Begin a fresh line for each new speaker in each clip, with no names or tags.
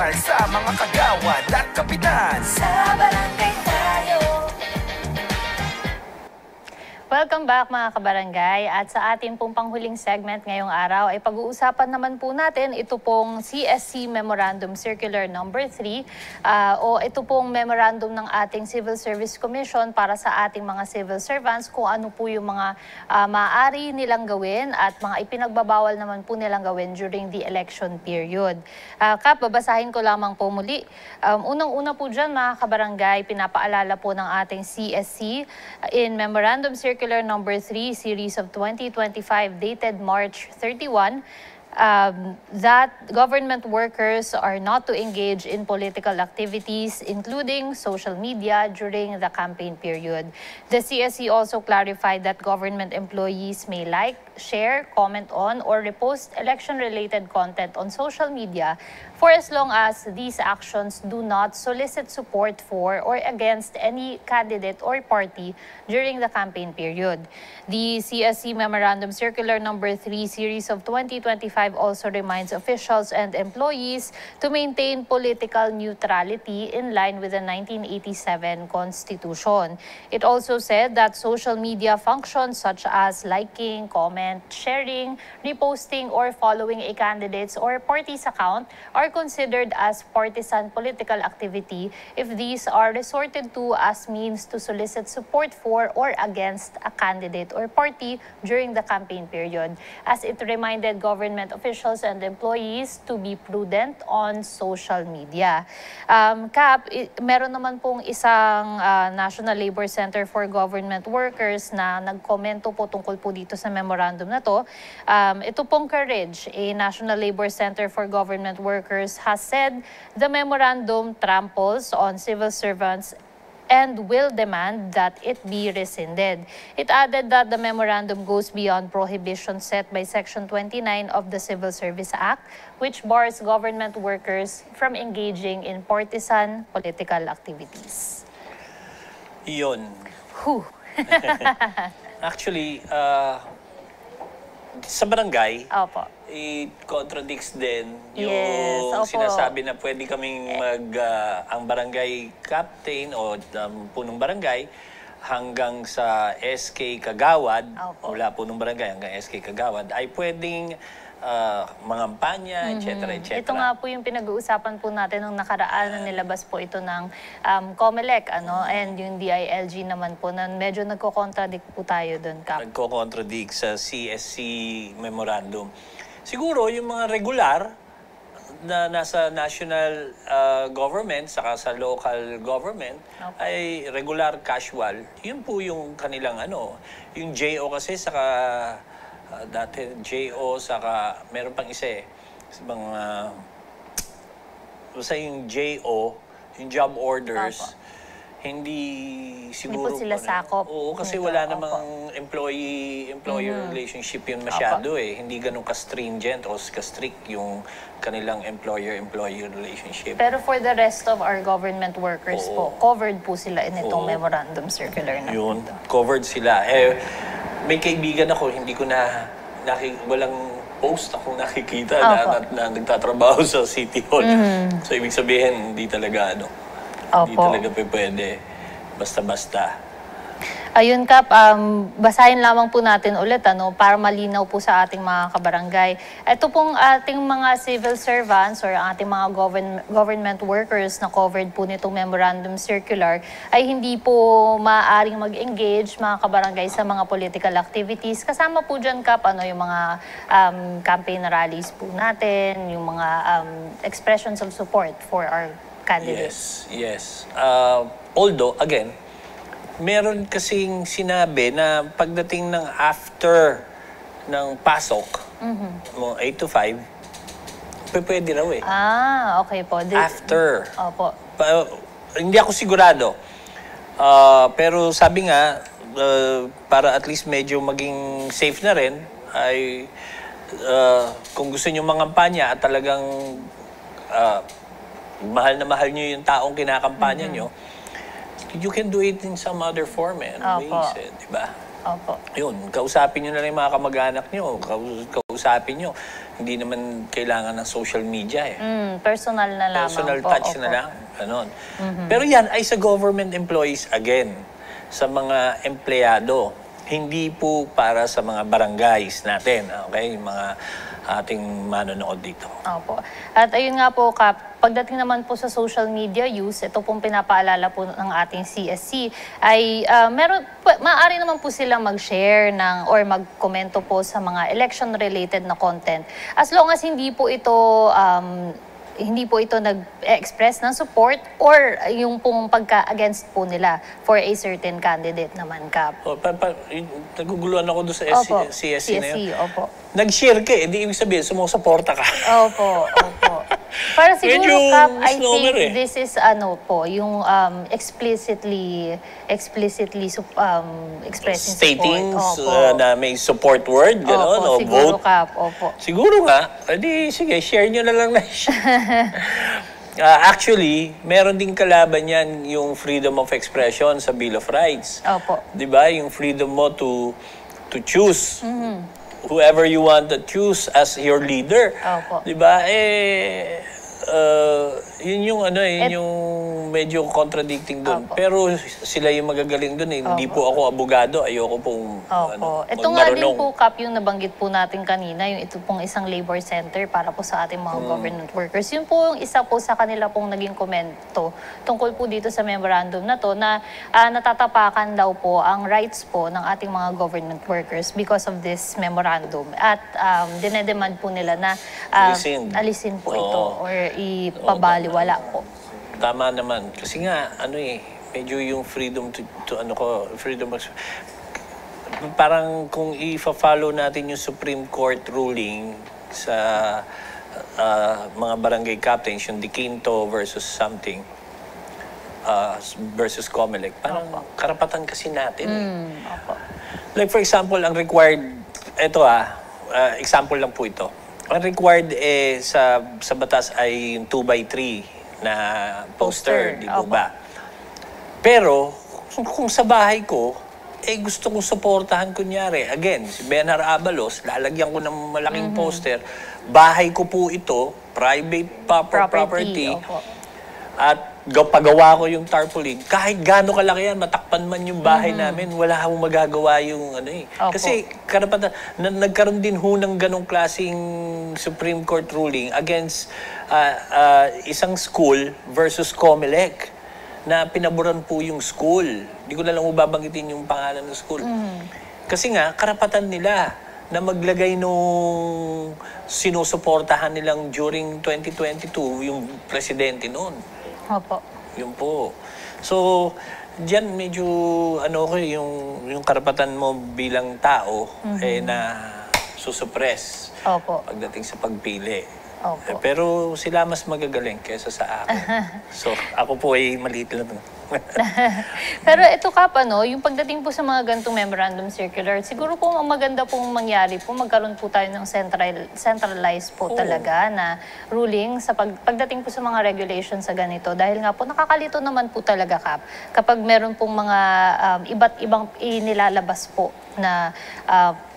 opisyal sa mga kagawad at kapitan. Sa barangay tayo.
Welcome back mga kabarangay, at sa ating pong panghuling segment ngayong araw ay pag-uusapan naman po natin ito pong CSC Memorandum Circular Number 3 o ito pong memorandum ng ating Civil Service Commission para sa ating mga civil servants, kung ano po yung mga maaari nilang gawin at mga ipinagbabawal naman po nilang gawin during the election period. Kap, babasahin ko lamang po muli. Unang-una po dyan mga kabarangay, pinapaalala po ng ating CSC in Memorandum Circular Number 3, Series of 2025, dated March 31, that government workers are not to engage in political activities, including social media, during the campaign period. The CSC also clarified that government employees may like, share, comment on, or repost election-related content on social media for as long as these actions do not solicit support for or against any candidate or party during the campaign period. The CSC Memorandum Circular Number 3, Series of 2025 also reminds officials and employees to maintain political neutrality in line with the 1987 Constitution. It also said that social media functions such as liking, comment, sharing, reposting, or following a candidate's or party's account are considered as partisan political activity if these are resorted to as means to solicit support for or against a candidate or party during the campaign period, as it reminded government officials and employees to be prudent on social media. Kap, meron naman pong isang National Labor Center for Government Workers na nagkomento po tungkol po dito sa memorandum na to. Ito pong Courage, a National Labor Center for Government Workers, has said the memorandum tramples on civil servants and will demand that it be rescinded. It added that the memorandum goes beyond prohibitions set by Section 29 of the Civil Service Act, which bars government workers from engaging in partisan political activities.
Iyon. Actually, sa barangay,
Opo.
it contradicts din yung
Yes,
sinasabi na pwede kaming ang barangay captain o punong barangay hanggang sa SK Kagawad, mula punong barangay hanggang SK Kagawad, ay pwedeng mangampanya, etc.
Ito nga po yung pinag-uusapan po natin nung nakaraan na nilabas po ito ng COMELEC, and yung DILG naman po, na medyo nagko-contradict po tayo doon, Kap.
Nagko-contradict sa CSC memorandum. Siguro yung mga regular na nasa national government saka sa local government ay regular, casual. Yun po yung kanilang yung JO kasi saka dati JO saka meron pang isa mga basta yung JO, yung job orders, hindi siguro
hindi po sila sakop.
Oo, kasi wala namang employer relationship yun masyado hindi ganun ka-stringent o ka-strict yung kanilang employer-employee relationship.
Pero for the rest of our government workers po, covered po sila in itong memorandum circular na
yun, covered sila. May kaibigan ako, hindi ko walang post akong nakikita na nagtatrabaho sa City Hall. So, ibig sabihin, hindi talaga hindi talaga pwede basta-basta.
Ayun, Kap, basahin lamang po natin ulit para malinaw po sa ating mga kabarangay. Ito pong ating mga civil servants or ating mga government workers na covered po nitong memorandum circular ay hindi po maaaring mag-engage, mga kabarangay, sa mga political activities. Kasama po dyan, Kap, yung mga campaign rallies po natin, yung mga expressions of support for our candidates.
Yes. Although, again, meron kasing sinabi na pagdating ng after ng pasok, 8 to 5, pwede raw
Okay po.
After.
Opo.
Hindi ako sigurado. Pero sabi nga, para at least medyo maging safe na rin, ay kung gusto nyo mangampanya at talagang mahal na mahal nyo yung taong kinakampanya nyo, you can do it in some other form and ways, diba?
Opo.
Yun, kausapin nyo na lang yung mga kamag-anak nyo, kausapin nyo. Hindi naman kailangan ng social media eh.
Personal na lamang
Personal
po.
touch
Opo.
na lang. Ganon. Pero yan ay sa government employees again, sa mga empleyado. Hindi po para sa mga barangays natin, okay? Yung mga ating manonood dito.
Opo. At ayun nga po, Kap, pagdating naman po sa social media use, ito pong pinapaalala po ng ating CSC, ay maaari naman po silang mag-share or mag-komento po sa mga election-related na content. As long as hindi po ito nag-express ng support or yung pong pagka-against po nila for a certain candidate naman, Kap.
Naguguluhan ako doon sa
Opo,
CSC na yun.
opo.
Nag-share ka eh, di ibig sabihin, sumusuporta ka.
Opo, opo. Para siguro,
Medyo
Kap, I
misnomer
think
eh.
this is yung explicitly expressing
Statings
support. Opo.
na may support word, gano'n,
Opo,
o
siguro,
vote.
Kap, opo.
Siguro nga, edi sige, share nyo na lang na. Actually, meron din kalaban yan yung freedom of expression sa Bill of Rights.
Opo.
'Di ba? Yung freedom mo to choose whoever you want to choose as your leader.
Opo.
'Di ba? Yun yung yung medyo contradicting doon.
Opo.
Pero sila yung magagaling doon eh. Hindi po ako abogado, ayoko pong
Opo. Ito nga din
magmarunong.
po, Kap, yung nabanggit po natin kanina, yung ito pong isang labor center para po sa ating mga government workers. Yun po yung isa po sa kanila pong naging komento tungkol po dito sa memorandum na to na natatapakan daw po ang rights po ng ating mga government workers because of this memorandum. At dinedemand po nila na alisin po ito or ipabaliwala po.
Tama naman. Kasi nga, medyo yung freedom freedom of... Parang kung i-follow natin yung Supreme Court ruling sa mga barangay captains, yung Diquinto versus something, versus Comelec, parang karapatan kasi natin.
Opo.
Like for example, ang required, example lang po ito. Ang required sa batas ay yung 2x3 na poster, di po
Opo.
ba? Pero, kung sa bahay ko, gusto kong suportahan kunyari. Again, si Benhar Abalos, lalagyan ko ng malaking poster. Bahay ko po ito, private property.
Opo.
At pagawa ko yung tarpaulin, kahit gaano kalaki yan, matakpan man yung bahay namin, wala akong magagawa yung
Opo.
Kasi karapatan, nagkaroon din ho ng ganong klaseng Supreme Court ruling against isang school versus Comelec na pinaboran po yung school. Hindi ko na lang babanggitin yung pangalan ng school. Kasi nga, karapatan nila na maglagay nung sinusuportahan nilang during 2022 yung presidente noon.
Opo.
Yun po. So, diyan medyo yung karapatan mo bilang tao na susuppress
Opo.
pagdating sa pagpili.
Opo.
Pero sila mas magagaling kaysa sa akin. So, ako po ay maliit lang.
Pero ito, Kap, yung pagdating po sa mga ganitong memorandum circular, siguro po maganda pong mangyari po, magkaroon po tayo ng centralized po talaga na ruling sa pagdating po sa mga regulations sa ganito. Dahil nga po, nakakalito naman po talaga, Kap, kapag meron pong mga iba't ibang inilalabas po na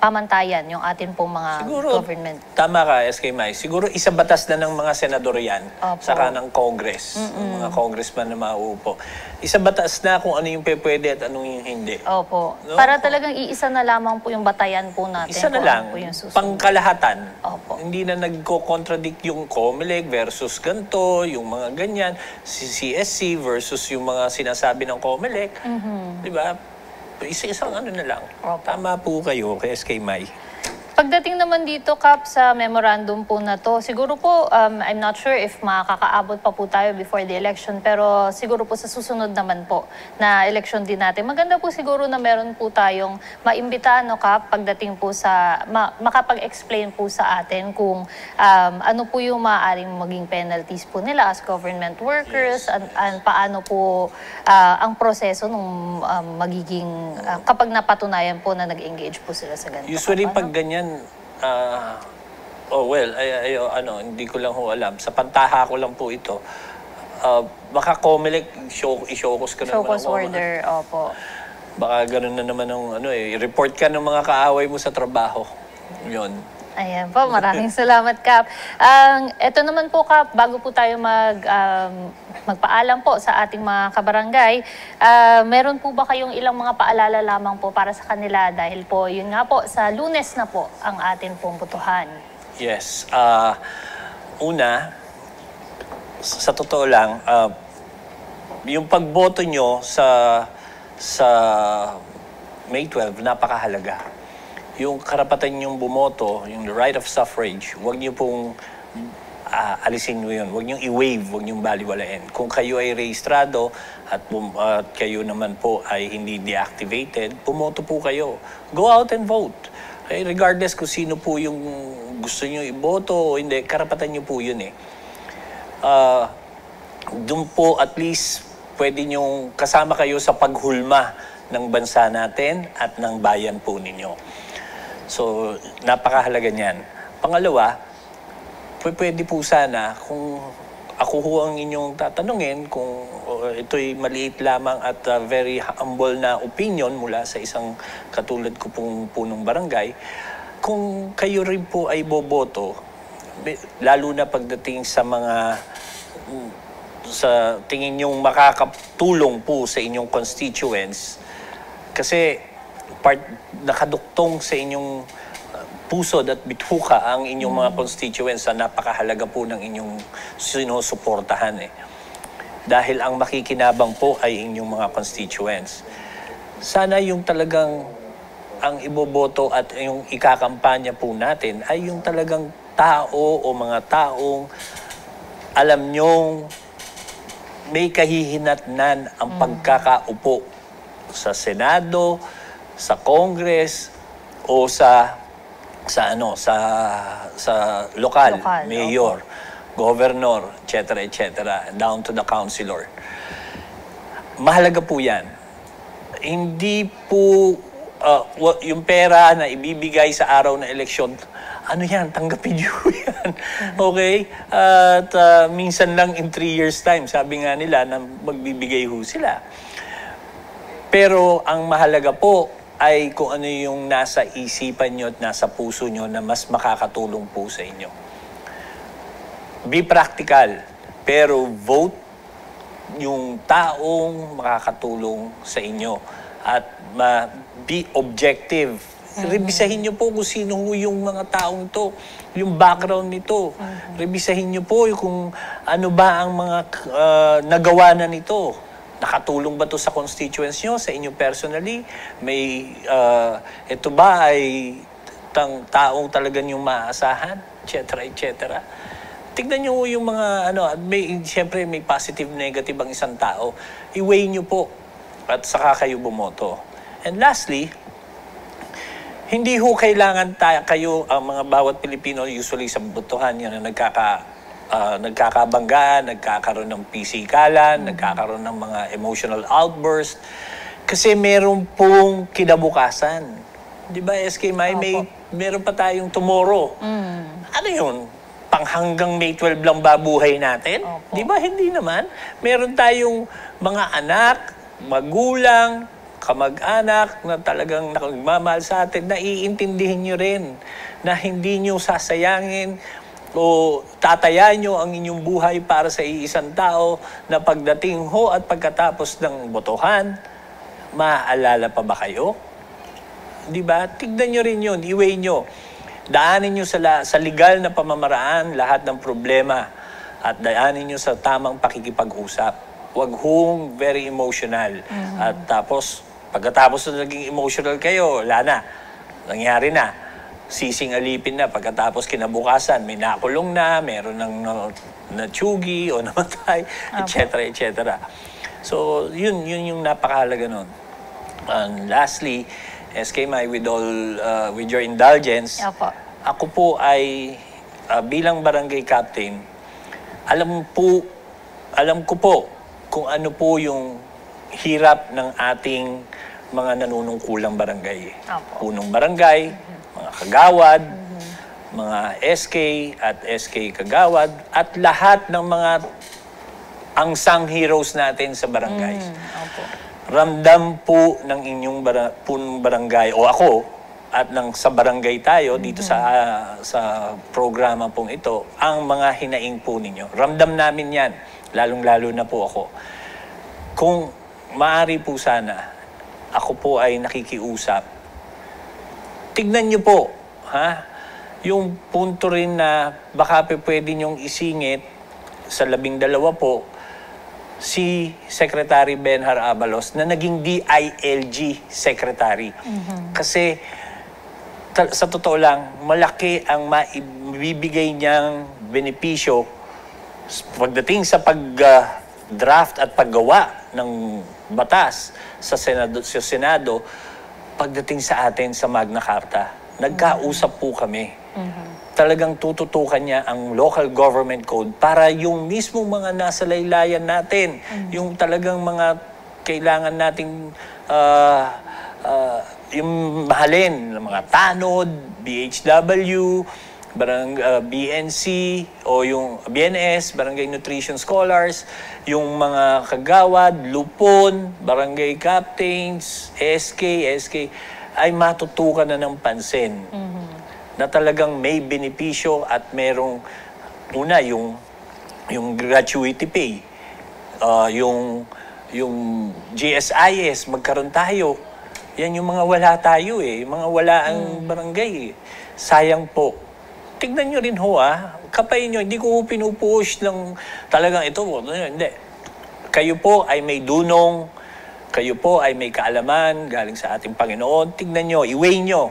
pamantayan yung atin pong mga government.
Tama ka, SK Mai. Siguro isa batas na ng mga senador yan,
Opo.
saka ng Congress, ng mga congressman na mauupo. Isa batas na kung ano yung pwede at anong yung hindi.
Opo.
No?
Para talagang iisa na lamang po yung batayan po natin.
Isa na
kung
lang,
ano po yung susunod.
pangkalahatan.
Opo.
Hindi na nagko-contradict yung Comelec versus ganito, yung mga ganyan, si CSC versus yung mga sinasabi ng Comelec. Di ba? Isa-isang na lang.
Opo.
Tama po kayo kay SK Mai.
Pagdating naman dito, Kap, sa memorandum po na to, siguro po, I'm not sure if makakaabot pa po tayo before the election, pero siguro po sa susunod naman po na election din natin, maganda po siguro na meron po tayong maimbitahan, Kap, pagdating po sa, makapag-explain po sa atin kung ano po yung maaaring maging penalties po nila as government workers, and paano po ang proseso nung magiging, kapag napatunayan po na nag-engage po sila sa ganito.
Usually pag ganyan, hindi ko lang ho alam. Sa pantaha ko lang po ito. Baka Comelec, i-showcase ka naman.
Showcase order, opo.
Baka ganun na naman ng report ka ng mga kaaway mo sa trabaho. Yun.
Ayan po, maraming salamat, Kap. Ito naman po, Kap, bago po tayo magpaalam po sa ating mga kabarangay, meron po ba kayong ilang mga paalala lamang po para sa kanila? Dahil po, yun nga po, sa Lunes na po ang atin pong botohan.
Yes. Una, sa totoo lang, yung pagboto nyo sa May 12, napakahalaga. Yung karapatan nyong bumoto, yung right of suffrage, huwag nyo pong alisin nyo yun. Huwag nyo i-waive, huwag nyo baliwalain. Kung kayo ay rehistrado at kayo naman po ay hindi deactivated, bumoto po kayo. Go out and vote. Okay? Regardless kung sino po yung gusto nyo iboto o hindi, karapatan nyo po yun eh. Doon po at least pwede nyong kasama kayo sa paghulma ng bansa natin at ng bayan po ninyo. So, napakahalaga niyan. Pangalawa, pwede po sana kung ako ho ang inyong tatanungin kung ito'y maliit lamang at very humble na opinion mula sa isang katulad ko pong punong barangay, kung kayo rin po ay boboto, lalo na pagdating sa mga sa tingin nyong makakatulong po sa inyong constituents, kasi nakaduktong sa inyong pusod at bituka ang inyong mga constituents na napakahalaga po ng inyong sinusuportahan eh. Dahil ang makikinabang po ay inyong mga constituents. Sana yung talagang ang iboboto at yung ikakampanya po natin ay yung talagang tao o mga taong alam nyong may kahihinatnan ang pagkakaupo sa Senado, sa Congress o sa lokal, mayor, governor, etc., down to the councilor. Mahalaga po 'yan. Hindi po yung pera na ibibigay sa araw na eleksyon, ano yan, tanggapin nyo yan. Okay? At minsan lang in 3 years time, sabi nga nila na magbibigay ho sila. Pero ang mahalaga po ay kung ano yung nasa isipan nyo at nasa puso nyo na mas makakatulong po sa inyo. Be practical, pero vote yung taong makakatulong sa inyo. At be objective. Rebisahin nyo po kung sino yung mga taong to, yung background nito. Rebisahin nyo po kung ano ba ang mga nagawa na nito. Nakatulong ba to sa constituents nyo, sa inyo personally? May, ito ba ay taong talaga yung maaasahan? Etc. Tignan nyo yung mga, siyempre may positive, negative ang isang tao. I-weigh nyo po at saka kayo bumoto. And lastly, hindi ho kailangan kayo, ang mga bawat Pilipino, usually sa botohan yan na nagkakabanggaan, nagkakaroon ng pisikalan, nagkakaroon ng mga emotional outburst. Kasi meron pong kinabukasan. Di ba, SK Mai, meron pa tayong tomorrow. Ano yun? Panghanggang May 12 lang ba buhay natin? Di ba, hindi naman. Meron tayong mga anak, magulang, kamag-anak na talagang nagmamahal sa atin, na iintindihin nyo rin na hindi nyo sasayangin o tatayan nyo ang inyong buhay para sa iisang tao na pagdating ho at pagkatapos ng botohan, maaalala pa ba kayo? Di ba? Tignan nyo rin yun, i-weigh nyo. Daanin nyo sa legal na pamamaraan lahat ng problema at daanin nyo sa tamang pakikipag-usap. Huwag hong very emotional. At tapos, pagkatapos na naging emotional kayo, wala na. Nangyari na. Sising alipin na. Pagkatapos kinabukasan, may nakulong na, meron ng natsugi o namatay, etc. So, yun yung napakahalaga nun. And lastly, SK Mai, with your indulgence, ako po ay bilang barangay captain, alam ko po kung ano po yung hirap ng ating mga nanunungkulang barangay. Punong barangay, mga kagawad, mga SK at SK kagawad, at lahat ng mga angsang heroes natin sa barangay. ramdam po ng inyong barangay o ako at sa barangay tayo dito sa programa pong ito, ang mga hinaing po ninyo. Ramdam namin yan, lalong-lalo na po ako. Kung maaari po sana, ako po ay nakikiusap. Tignan nyo po, ha? Yung punto rin na baka pwede nyong isingit sa 12 po, si Secretary Benhar Abalos na naging DILG Secretary. Kasi sa totoo lang, malaki ang maibibigay niyang benepisyo pagdating sa pag-draft at paggawa ng batas sa Senado, pagdating sa atin sa Magna Carta. Nagkausap po kami. Talagang tututukan niya ang local government code para yung mismong mga nasa laylayan natin, yung talagang mga kailangan nating yung mahalin ng mga tanod, BHW, BNC o yung BNS, Barangay Nutrition Scholars, yung mga kagawad, lupon, barangay captains, SK, ay matutukan na ng pansin. Na talagang may benepisyo at merong una yung gratuity pay, yung GSIS, magkaroon tayo. Yan yung mga wala tayo yung mga wala ang barangay Sayang po. Tignan nyo rin kapay nyo, hindi ko pinupush lang talagang ito. Hindi. Kayo po ay may dunong, kayo po ay may kaalaman galing sa ating Panginoon. Tignan nyo, i-weigh nyo.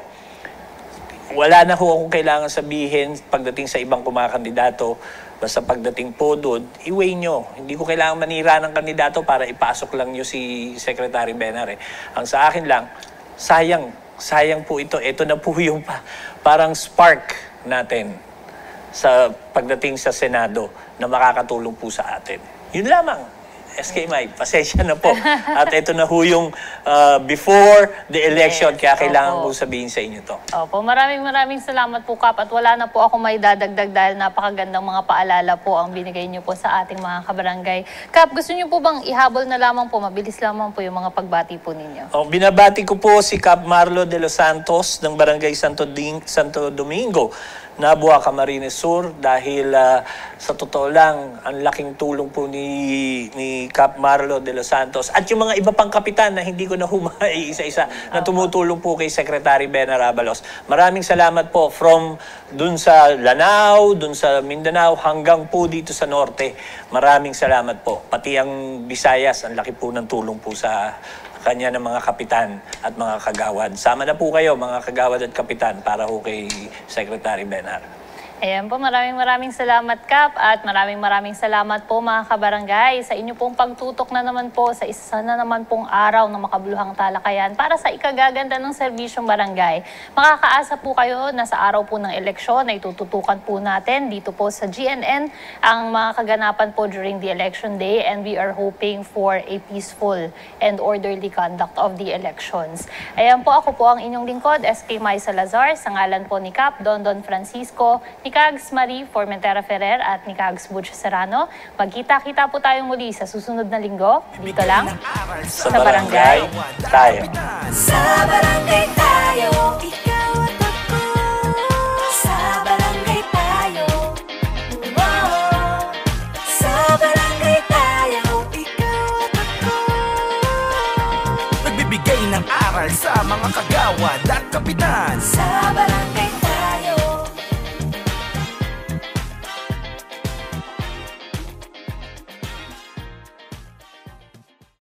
Wala na akong kailangan sabihin pagdating sa ibang kumakandidato. Basta pagdating po doon, i-weigh nyo. Hindi ko kailangan manira ng kandidato para ipasok lang nyo si Secretary Benhar. Ang sa akin lang, sayang po ito. Ito na po yung parang spark natin sa pagdating sa Senado na makakatulong po sa atin. Yun lamang. SK Mike, pasensya na po. At ito na yung before the election, kaya kailangan ko sabihin sa inyo to.
Opo, maraming salamat po, Kap. At wala na po ako may dadagdag dahil napakagandang mga paalala po ang binigay niyo po sa ating mga kabarangay. Kap, gusto niyo po bang ihabol na lamang po, mabilis lamang po yung mga pagbati po ninyo?
Binabati ko po si Kap Marlo de los Santos ng Barangay Santo Domingo, Nabua, Camarines Sur, dahil sa totoo lang, ang laking tulong po ni Kap Marlo de los Santos at yung mga iba pang kapitan na hindi ko na isa-isa na tumutulong po kay Secretary Benhar Abalos. Maraming salamat po from dun sa Lanao, dun sa Mindanao, hanggang po dito sa Norte. Maraming salamat po. Pati ang Visayas, ang laki po ng tulong po sa kanya ng mga kapitan at mga kagawad. Sama na po kayo, mga kagawad at kapitan, para ho kay Secretary Benhar.
Ayan po, maraming salamat, Kap, at maraming salamat po mga kabarangay sa inyo pong pagtutok na naman po sa isa na naman pong araw ng makabuluhang talakayan para sa ikagaganda ng serbisyong barangay. Makakaasa po kayo na sa araw po ng eleksyon ay tututukan po natin dito po sa GNN ang mga kaganapan po during the election day, and we are hoping for a peaceful and orderly conduct of the elections. Ayan po, ako po ang inyong lingkod, SK Mai Salazar, sa ngalan po ni Kap Dondon Francisco, ni Kags Marie Formentera Ferrer at ni Kags Butch Serrano. Magkita-kita po tayong muli sa susunod na linggo. Dito lang
sa Barangay Tayo.
Sa Barangay Tayo, ikaw at ako. Sa Barangay Tayo. Wow. Sa Barangay Tayo, ikaw at ako. Nagbibigay ng aral sa mga kagawad at kapitan. Sa Barangay Tayo.